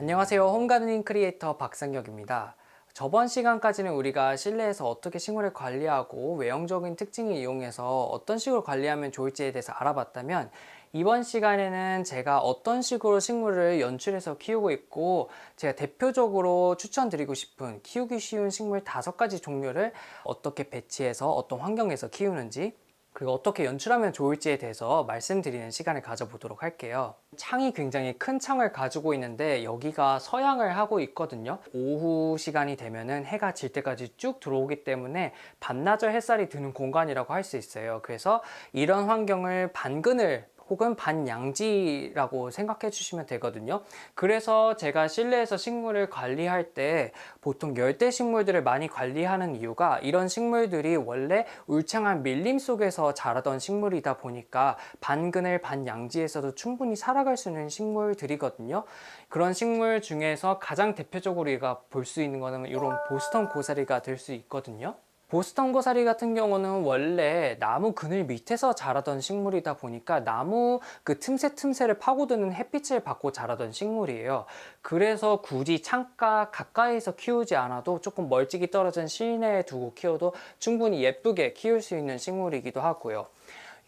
안녕하세요. 홈가드닝 크리에이터 박상혁입니다. 저번 시간까지는 우리가 실내에서 어떻게 식물을 관리하고 외형적인 특징을 이용해서 어떤 식으로 관리하면 좋을지에 대해서 알아봤다면, 이번 시간에는 제가 어떤 식으로 식물을 연출해서 키우고 있고 제가 대표적으로 추천드리고 싶은 키우기 쉬운 식물 5가지 종류를 어떻게 배치해서 어떤 환경에서 키우는지, 그리고 어떻게 연출하면 좋을지에 대해서 말씀드리는 시간을 가져보도록 할게요. 창이 굉장히 큰 창을 가지고 있는데 여기가 서양을 하고 있거든요. 오후 시간이 되면은 해가 질 때까지 쭉 들어오기 때문에 반나절 햇살이 드는 공간이라고 할 수 있어요. 그래서 이런 환경을 반그늘 혹은 반양지라고 생각해 주시면 되거든요. 그래서 제가 실내에서 식물을 관리할 때 보통 열대 식물들을 많이 관리하는 이유가, 이런 식물들이 원래 울창한 밀림 속에서 자라던 식물이다 보니까 반그늘 반양지에서도 충분히 살아갈 수 있는 식물들이거든요. 그런 식물 중에서 가장 대표적으로 우리가 볼 수 있는 거는 이런 보스턴 고사리가 될 수 있거든요. 보스턴 고사리 같은 경우는 원래 나무 그늘 밑에서 자라던 식물이다 보니까 나무 그 틈새 틈새를 파고드는 햇빛을 받고 자라던 식물이에요. 그래서 굳이 창가 가까이서 키우지 않아도 조금 멀찍이 떨어진 실내에 두고 키워도 충분히 예쁘게 키울 수 있는 식물이기도 하고요.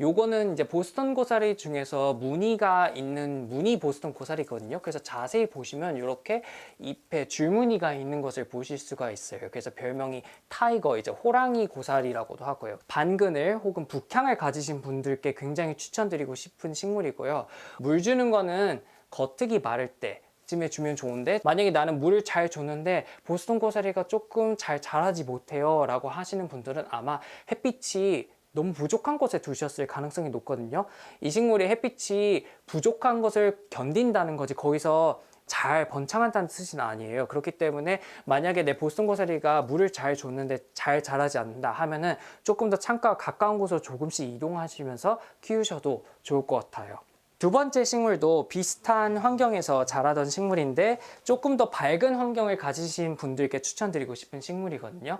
요거는 이제 보스턴 고사리 중에서 무늬가 있는 무늬 보스턴 고사리거든요. 그래서 자세히 보시면 이렇게 잎에 줄무늬가 있는 것을 보실 수가 있어요. 그래서 별명이 타이거, 이제 호랑이 고사리라고도 하고요. 반그늘 혹은 북향을 가지신 분들께 굉장히 추천드리고 싶은 식물이고요. 물 주는 거는 겉흙이 마를 때 쯤에 주면 좋은데, 만약에 나는 물을 잘 줬는데 보스턴 고사리가 조금 잘 자라지 못해요 라고 하시는 분들은 아마 햇빛이 너무 부족한 곳에 두셨을 가능성이 높거든요. 이 식물이 햇빛이 부족한 것을 견딘다는 거지 거기서 잘 번창한다는 뜻은 아니에요. 그렇기 때문에 만약에 내 보스턴 고사리가 물을 잘 줬는데 잘 자라지 않는다 하면은 조금 더 창가와 가까운 곳으로 조금씩 이동하시면서 키우셔도 좋을 것 같아요. 두 번째 식물도 비슷한 환경에서 자라던 식물인데 조금 더 밝은 환경을 가지신 분들께 추천드리고 싶은 식물이거든요.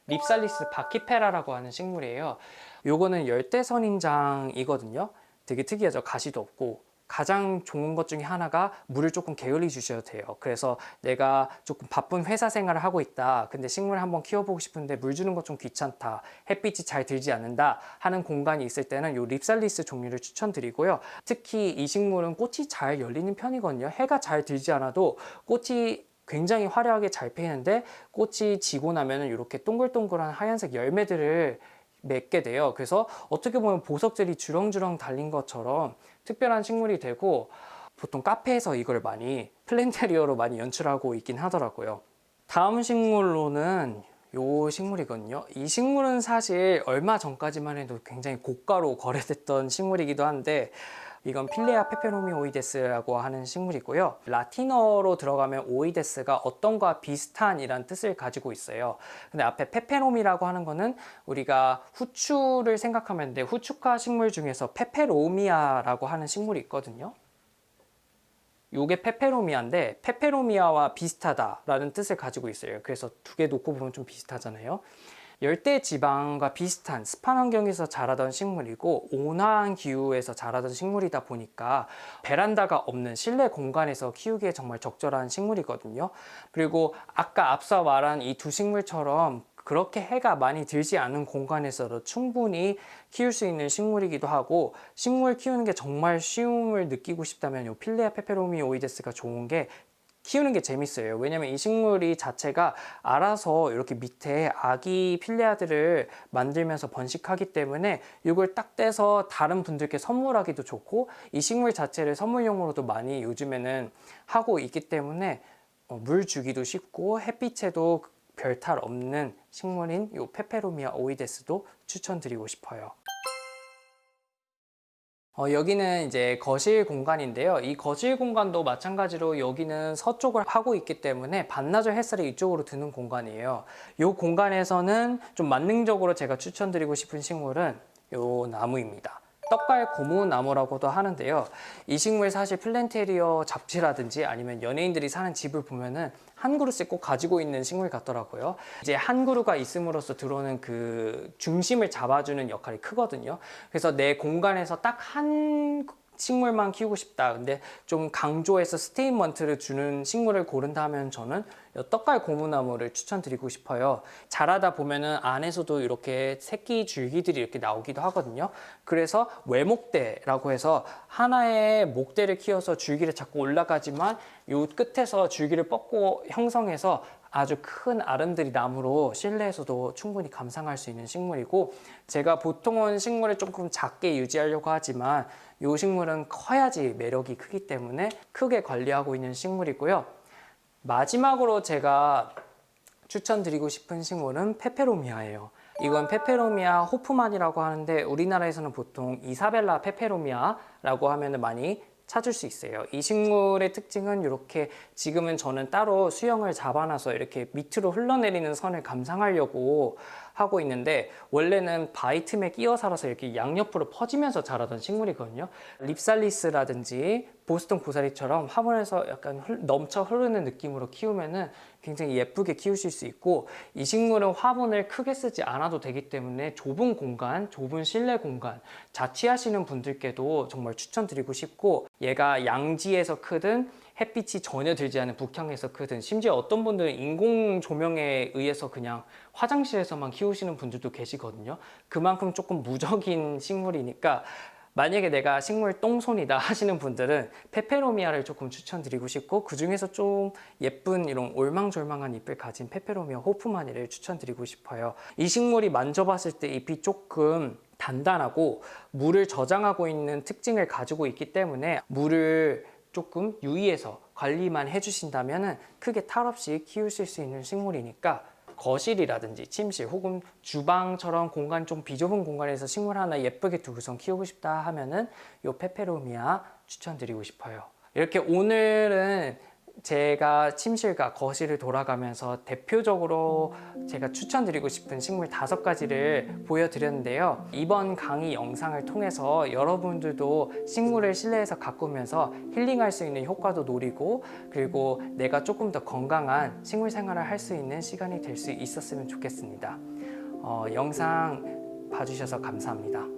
립살리스 바키페라라고 하는 식물이에요. 요거는 열대선인장이거든요. 되게 특이하죠. 가시도 없고. 가장 좋은 것 중에 하나가 물을 조금 게을리 주셔도 돼요. 그래서 내가 조금 바쁜 회사 생활을 하고 있다, 근데 식물 한번 키워보고 싶은데 물 주는 거 좀 귀찮다, 햇빛이 잘 들지 않는다 하는 공간이 있을 때는 요 립살리스 종류를 추천드리고요. 특히 이 식물은 꽃이 잘 열리는 편이거든요. 해가 잘 들지 않아도 꽃이 굉장히 화려하게 잘 피는데, 꽃이 지고 나면 이렇게 동글동글한 하얀색 열매들을 맺게 돼요. 그래서 어떻게 보면 보석들이 주렁주렁 달린 것처럼 특별한 식물이 되고, 보통 카페에서 이걸 많이 플랜테리어로 많이 연출하고 있긴 하더라고요. 다음 식물로는 요 식물이거든요. 이 식물은 사실 얼마 전까지만 해도 굉장히 고가로 거래됐던 식물이기도 한데, 이건 필레아 페페로미오이데스라고 하는 식물이고요. 라틴어로 들어가면 오이데스가 어떤 거와 비슷한 이란 뜻을 가지고 있어요. 근데 앞에 페페롬이라고 하는 거는 우리가 후추를 생각하면 돼. 후추과 식물 중에서 페페로미아라고 하는 식물이 있거든요. 요게 페페로미아인데 페페로미아와 비슷하다라는 뜻을 가지고 있어요. 그래서 두 개 놓고 보면 좀 비슷하잖아요. 열대 지방과 비슷한 습한 환경에서 자라던 식물이고, 온화한 기후에서 자라던 식물이다 보니까 베란다가 없는 실내 공간에서 키우기에 정말 적절한 식물이거든요. 그리고 아까 앞서 말한 이 두 식물처럼 그렇게 해가 많이 들지 않은 공간에서도 충분히 키울 수 있는 식물이기도 하고, 식물 키우는 게 정말 쉬움을 느끼고 싶다면 이 필레아 페페로미오이데스가 좋은 게, 키우는 게 재밌어요. 왜냐면 이 식물이 자체가 알아서 이렇게 밑에 아기 필레아들을 만들면서 번식하기 때문에 이걸 딱 떼서 다른 분들께 선물하기도 좋고, 이 식물 자체를 선물용으로도 많이 요즘에는 하고 있기 때문에 물 주기도 쉽고 햇빛에도 별탈 없는 식물인 이 페페로미아 오이데스도 추천드리고 싶어요. 여기는 이제 거실 공간인데요. 이 거실 공간도 마찬가지로 여기는 서쪽을 하고 있기 때문에 반나절 햇살이 이쪽으로 드는 공간이에요. 이 공간에서는 좀 만능적으로 제가 추천드리고 싶은 식물은 이 나무입니다. 떡갈 고무나무라고도 하는데요. 이 식물 사실 플랜테리어 잡지라든지 아니면 연예인들이 사는 집을 보면은 한 그루씩 꼭 가지고 있는 식물 같더라고요. 이제 한 그루가 있음으로써 들어오는 그 중심을 잡아주는 역할이 크거든요. 그래서 내 공간에서 딱 한 식물만 키우고 싶다. 근데 좀 강조해서 스테인먼트를 주는 식물을 고른다면 저는 떡갈 고무나무를 추천드리고 싶어요. 자라다 보면은 안에서도 이렇게 새끼 줄기들이 이렇게 나오기도 하거든요. 그래서 외목대라고 해서 하나의 목대를 키워서 줄기를 자꾸 올라가지만 요 끝에서 줄기를 뻗고 형성해서 아주 큰 아름드리 나무로 실내에서도 충분히 감상할 수 있는 식물이고, 제가 보통은 식물을 조금 작게 유지하려고 하지만 이 식물은 커야지 매력이 크기 때문에 크게 관리하고 있는 식물이고요. 마지막으로 제가 추천드리고 싶은 식물은 페페로미아예요. 이건 페페로미아 호프만이라고 하는데 우리나라에서는 보통 이사벨라 페페로미아라고 하면 많이 찾을 수 있어요. 이 식물의 특징은 이렇게, 지금은 저는 따로 수영을 잡아놔서 이렇게 밑으로 흘러내리는 선을 감상하려고 하고 있는데, 원래는 바위틈에 끼어 살아서 이렇게 양옆으로 퍼지면서 자라던 식물이거든요. 립살리스라든지 보스턴 고사리처럼 화분에서 약간 넘쳐 흐르는 느낌으로 키우면은 굉장히 예쁘게 키우실 수 있고, 이 식물은 화분을 크게 쓰지 않아도 되기 때문에 좁은 공간, 좁은 실내 공간 자취하시는 분들께도 정말 추천드리고 싶고, 얘가 양지에서 크든 햇빛이 전혀 들지 않은 북향에서 크든, 심지어 어떤 분들은 인공 조명에 의해서 그냥 화장실에서만 키우시는 분들도 계시거든요. 그만큼 조금 무적인 식물이니까 만약에 내가 식물 똥손이다 하시는 분들은 페페로미아를 조금 추천드리고 싶고, 그 중에서 좀 예쁜 이런 올망졸망한 잎을 가진 페페로미아 호프마니를 추천드리고 싶어요. 이 식물이 만져봤을 때 잎이 조금 단단하고 물을 저장하고 있는 특징을 가지고 있기 때문에 물을 조금 유의해서 관리만 해주신다면 크게 탈 없이 키우실 수 있는 식물이니까, 거실이라든지 침실 혹은 주방처럼 공간 좀 비좁은 공간에서 식물 하나 예쁘게 두고선 키우고 싶다 하면은 요 페페로미아 추천드리고 싶어요. 이렇게 오늘은 제가 침실과 거실을 돌아가면서 대표적으로 제가 추천드리고 싶은 식물 5가지를 보여드렸는데요. 이번 강의 영상을 통해서 여러분들도 식물을 실내에서 가꾸면서 힐링할 수 있는 효과도 노리고, 그리고 내가 조금 더 건강한 식물 생활을 할 수 있는 시간이 될 수 있었으면 좋겠습니다. 영상 봐주셔서 감사합니다.